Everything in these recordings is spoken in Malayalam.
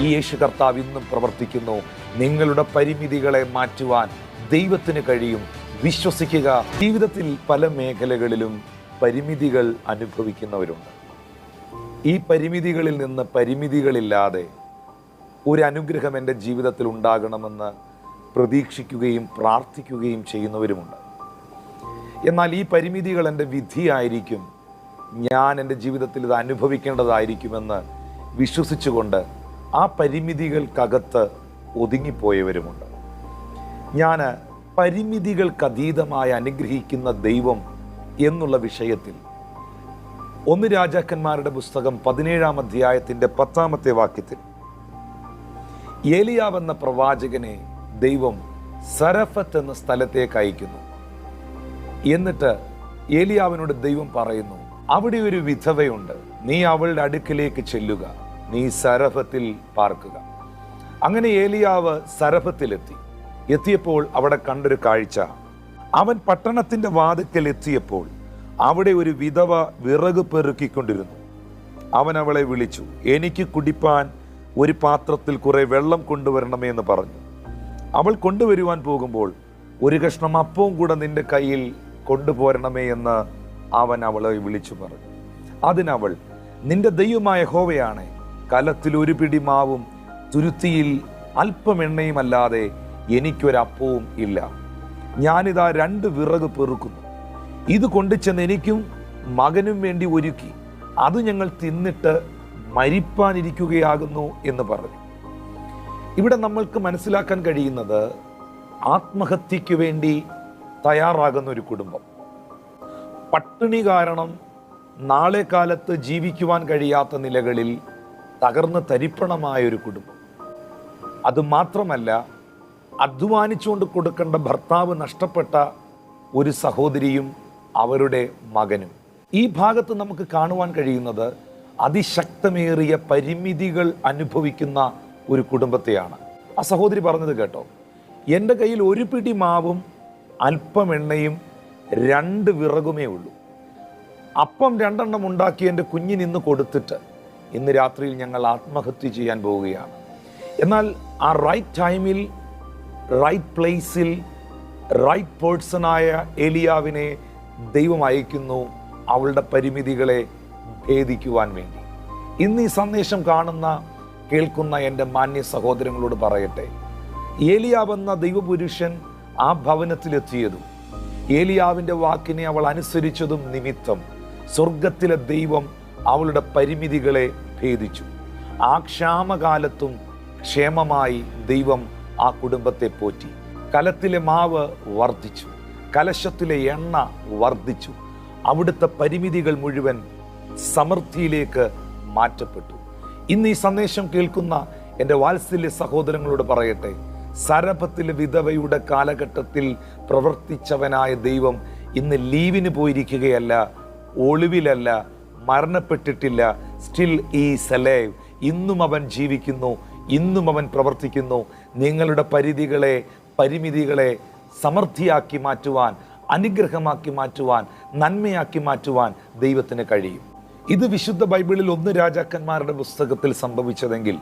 ഈ യേശു കർത്താവ് ഇന്നും പ്രവർത്തിക്കുന്നു. നിങ്ങളുടെ പരിമിതികളെ മാറ്റുവാൻ ദൈവത്തിന് കഴിയും. വിശ്വസിക്കുക. ജീവിതത്തിൽ പല മേഖലകളിലും പരിമിതികൾ അനുഭവിക്കുന്നവരുണ്ട്. ഈ പരിമിതികളിൽ നിന്ന് പരിമിതികളില്ലാതെ ഒരു അനുഗ്രഹം എൻ്റെ ജീവിതത്തിൽ ഉണ്ടാകണമെന്ന് പ്രതീക്ഷിക്കുകയും പ്രാർത്ഥിക്കുകയും ചെയ്യുന്നവരുമുണ്ട്. എന്നാൽ ഈ പരിമിതികൾ എൻ്റെ വിധിയായിരിക്കും, ഞാൻ എൻ്റെ ജീവിതത്തിൽ ഇത് അനുഭവിക്കേണ്ടതായിരിക്കുമെന്ന് വിശ്വസിച്ചുകൊണ്ട് ആ പരിമിതികൾക്കകത്ത് ഒതുങ്ങിപ്പോയവരുമുണ്ട്. ഞാൻ പരിമിതികൾക്കതീതമായി അനുഗ്രഹിക്കുന്ന ദൈവം എന്നുള്ള വിഷയത്തിൽ 1 രാജാക്കന്മാരുടെ പുസ്തകം 17-ാം അധ്യായത്തിൻ്റെ 10-ാമത്തെ വാക്യത്തിൽ ഏലിയാവ് എന്ന പ്രവാചകനെ ദൈവം സരഫത്ത് എന്ന സ്ഥലത്തേക്ക് അയക്കുന്നു. എന്നിട്ട് ഏലിയാവിനോട് ദൈവം പറയുന്നു, അവിടെ ഒരു വിധവയുണ്ട്, നീ അവളുടെ അടുക്കിലേക്ക് ചെല്ലുക, നീ സരഫത്തിൽ പാർക്കുക. അങ്ങനെ ഏലിയാവ് എത്തിയപ്പോൾ അവിടെ കണ്ടൊരു കാഴ്ച, അവൻ പട്ടണത്തിന്റെ വാതിക്കൽ എത്തിയപ്പോൾ അവിടെ ഒരു വിധവ വിറക് പെറുക്കിക്കൊണ്ടിരുന്നു. അവൻ അവളെ വിളിച്ചു, എനിക്ക് കുടിപ്പാൻ ഒരു പാത്രത്തിൽ കുറെ വെള്ളം കൊണ്ടുവരണമേ എന്ന് പറഞ്ഞു. അവൾ കൊണ്ടുവരുവാൻ പോകുമ്പോൾ, ഒരു കഷ്ണം അപ്പവും കൂടെ നിന്റെ കയ്യിൽ കൊണ്ടുപോരണമേ എന്ന് അവൻ അവളെ വിളിച്ചു പറഞ്ഞു. അതിനവൾ, നിന്റെ ദൈവമായ യഹോവയാണ്, കലത്തിൽ ഒരു പിടി മാവും തുരുത്തിയിൽ അല്പം എണ്ണയും അല്ലാതെ എനിക്കൊരപ്പവും ഇല്ല. ഞാനിതാ 2 വിറക് പെറുക്കുന്നു. ഇത് കൊണ്ടുചെന്ന് എനിക്കും മകനും വേണ്ടി ഒരുക്കി, അത് ഞങ്ങൾ തിന്നിട്ട് മരിപ്പാനിരിക്കുകയാകുന്നു എന്ന് പറഞ്ഞു. ഇവിടെ നമ്മൾക്ക് മനസ്സിലാക്കാൻ കഴിയുന്നത്, ആത്മഹത്യക്ക് വേണ്ടി തയ്യാറാകുന്ന ഒരു കുടുംബം, പട്ടിണി കാരണം നാളെ കാലത്ത് ജീവിക്കുവാൻ കഴിയാത്ത നിലകളിൽ തകർന്ന് തരിപ്പണമായ ഒരു കുടുംബം. അതുമാത്രമല്ല, അധ്വാനിച്ചുകൊണ്ട് കൊടുക്കേണ്ട ഭർത്താവ് നഷ്ടപ്പെട്ട ഒരു സഹോദരിയും അവരുടെ മകനും. ഈ ഭാഗത്ത് നമുക്ക് കാണുവാൻ കഴിയുന്നത് അതിശക്തമേറിയ പരിമിതികൾ അനുഭവിക്കുന്ന ഒരു കുടുംബത്തെയാണ്. ആ സഹോദരി പറഞ്ഞത് കേട്ടോ, എൻ്റെ കയ്യിൽ ഒരു പിടി മാവും അല്പം എണ്ണയും 2 വിറകുമേ ഉള്ളൂ. അപ്പം 2 എണ്ണം ഉണ്ടാക്കി എൻ്റെ കുഞ്ഞിന് ഇന്ന് കൊടുത്തിട്ട് ഇന്ന് രാത്രിയിൽ ഞങ്ങൾ ആത്മഹത്യ ചെയ്യാൻ പോവുകയാണ്. എന്നാൽ ആ റൈറ്റ് ടൈമിൽ, റൈറ്റ് പ്ലേസിൽ, റൈറ്റ് പേഴ്സണായ ഏലിയാവിനെ ദൈവം അയക്കുന്നു അവളുടെ പരിമിതികളെ ഭേദിക്കുവാൻ വേണ്ടി. ഇന്ന് ഈ സന്ദേശം കേൾക്കുന്ന എൻ്റെ മാന്യ സഹോദരങ്ങളോട് പറയട്ടെ, ഏലിയാവ് എന്ന ദൈവപുരുഷൻ ആ ഭവനത്തിലെത്തിയതും ഏലിയാവിൻ്റെ വാക്കിനെ അവൾ അനുസരിച്ചതും നിമിത്തം സ്വർഗത്തിലെ ദൈവം അവളുടെ പരിമിതികളെ ഭേദിച്ചു. ആ ക്ഷാമകാലത്തും ക്ഷേമമായി ദൈവം ആ കുടുംബത്തെ പോറ്റി. കലത്തിലെ മാവ് വർദ്ധിച്ചു, കലശത്തിലെ എണ്ണ വർദ്ധിച്ചു. അവിടുത്തെ പരിമിതികൾ മുഴുവൻ സമൃദ്ധിയിലേക്ക് മാറ്റപ്പെട്ടു. ഇന്ന് ഈ സന്ദേശം കേൾക്കുന്ന എൻ്റെ വാത്സല്യ സഹോദരങ്ങളോട് പറയട്ടെ, സരഫത്തിലെ വിധവയുടെ കാലഘട്ടത്തിൽ പ്രവർത്തിച്ചവനായ ദൈവം ഇന്ന് ലീവിന് പോയിരിക്കുകയല്ല, ഒളിവിലല്ല, മരണപ്പെട്ടിട്ടില്ല. Still is alive. ഇന്നും അവൻ ജീവിക്കുന്നു, ഇന്നും അവൻ പ്രവർത്തിക്കുന്നു. നിങ്ങളുടെ പരിമിതികളെ സമൃദ്ധിയാക്കി മാറ്റുവാൻ, അനുഗ്രഹമാക്കി മാറ്റുവാൻ, നന്മയാക്കി മാറ്റുവാൻ ദൈവത്തിന് കഴിയും. ഇത് വിശുദ്ധ ബൈബിളിൽ 1 രാജാക്കന്മാരുടെ പുസ്തകത്തിൽ സംഭവിച്ചതെങ്കിൽ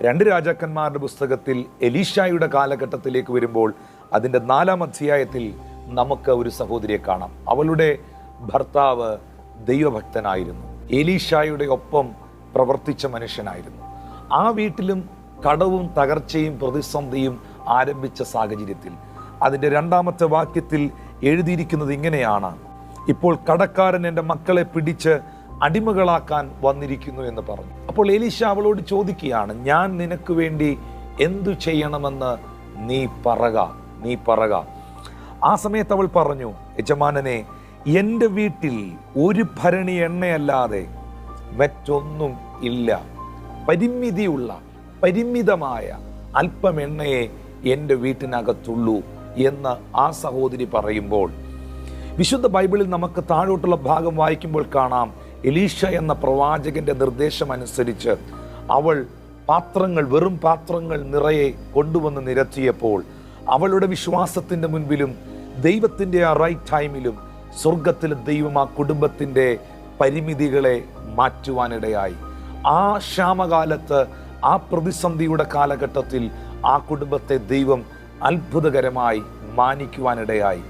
2 രാജാക്കന്മാരുടെ പുസ്തകത്തിൽ എലീഷായുടെ കാലഘട്ടത്തിലേക്ക് വരുമ്പോൾ അതിൻ്റെ 4-ാം അധ്യായത്തിൽ നമുക്ക് ഒരു സഹോദരിയെ കാണാം. അവളുടെ ഭർത്താവ് ദൈവഭക്തനായിരുന്നു, എലീഷായുടെ ഒപ്പം പ്രവർത്തിച്ച മനുഷ്യനായിരുന്നു. ആ വീട്ടിലും കടവും തകർച്ചയും പ്രതിസന്ധിയും ആരംഭിച്ച സാഹചര്യത്തിൽ അതിൻ്റെ 2-ാമത്തെ വാക്യത്തിൽ എഴുതിയിരിക്കുന്നത് ഇങ്ങനെയാണ്, ഇപ്പോൾ കടക്കാരൻ എൻ്റെ മക്കളെ പിടിച്ച് അടിമകളാക്കാൻ വന്നിരിക്കുന്നു എന്ന് പറഞ്ഞു. അപ്പോൾ എലീശ അവളോട് ചോദിക്കുകയാണ്, ഞാൻ നിനക്ക് വേണ്ടി എന്തു ചെയ്യണമെന്ന് നീ പറക. ആ സമയത്ത് അവൾ പറഞ്ഞു, യജമാനനെ, എൻ്റെ വീട്ടിൽ ഒരു ഭരണി എണ്ണയല്ലാതെ മറ്റൊന്നും ഇല്ല. പരിമിതമായ അല്പം എണ്ണയെ എൻ്റെ വീട്ടിനകത്തുള്ളൂ എന്ന് ആ സഹോദരി പറയുമ്പോൾ, വിശുദ്ധ ബൈബിളിൽ നമുക്ക് താഴോട്ടുള്ള ഭാഗം വായിക്കുമ്പോൾ കാണാം, എലീഷ എന്ന പ്രവാചകന്റെ നിർദ്ദേശമനുസരിച്ച് അവൾ വെറും പാത്രങ്ങൾ നിറയെ കൊണ്ടുവന്ന് നിരത്തിയപ്പോൾ അവളുടെ വിശ്വാസത്തിൻ്റെ മുൻപിലും ദൈവത്തിൻ്റെ ആ റൈറ്റ് ടൈമിലും സ്വർഗത്തിലെ ദൈവം ആ കുടുംബത്തിൻ്റെ പരിമിതികളെ മാറ്റുവാനിടയായി. ആ ക്ഷാമകാലത്ത് ആ പ്രതിസന്ധിയുടെ കാലഘട്ടത്തിൽ ആ കുടുംബത്തെ ദൈവം അത്ഭുതകരമായി മാനിക്കുവാനിടയായി.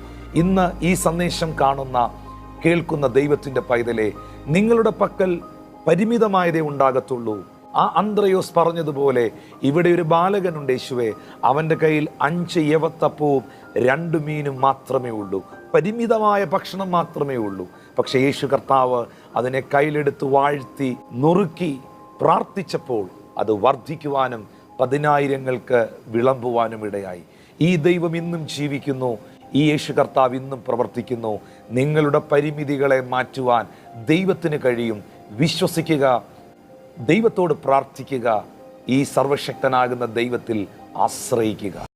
ഇന്ന് ഈ സന്ദേശം കാണുന്ന കേൾക്കുന്ന ദൈവത്തിൻ്റെ പൈതലെ, നിങ്ങളുടെ പക്കൽ പരിമിതമായതേ ഉണ്ടാകത്തുള്ളൂ. ആ അന്ത്രയോസ് പറഞ്ഞതുപോലെ, ഇവിടെ ഒരു ബാലകനുണ്ട് യേശുവേ, അവൻ്റെ കയ്യിൽ 5 യവത്തപ്പവും 2 മീനും മാത്രമേ ഉള്ളൂ, പരിമിതമായ ഭക്ഷണം മാത്രമേ ഉള്ളൂ. പക്ഷേ യേശു കർത്താവ് അതിനെ കയ്യിലെടുത്ത് വാഴ്ത്തി നുറുക്കി പ്രാർത്ഥിച്ചപ്പോൾ അത് വർദ്ധിക്കുവാനും 10,000-ങ്ങൾക്ക് വിളമ്പുവാനും ഇടയായി. ഈ ദൈവം ഇന്നും ജീവിക്കുന്നു. ഈ യേശു കർത്താവ് ഇന്നും പ്രവർത്തിക്കുന്നു. നിങ്ങളുടെ പരിമിതികളെ മാറ്റുവാൻ ദൈവത്തിന് കഴിയും. വിശ്വസിക്കുക, ദൈവത്തോട് പ്രാർത്ഥിക്കുക, ഈ സർവശക്തനാകുന്ന ദൈവത്തിൽ ആശ്രയിക്കുക.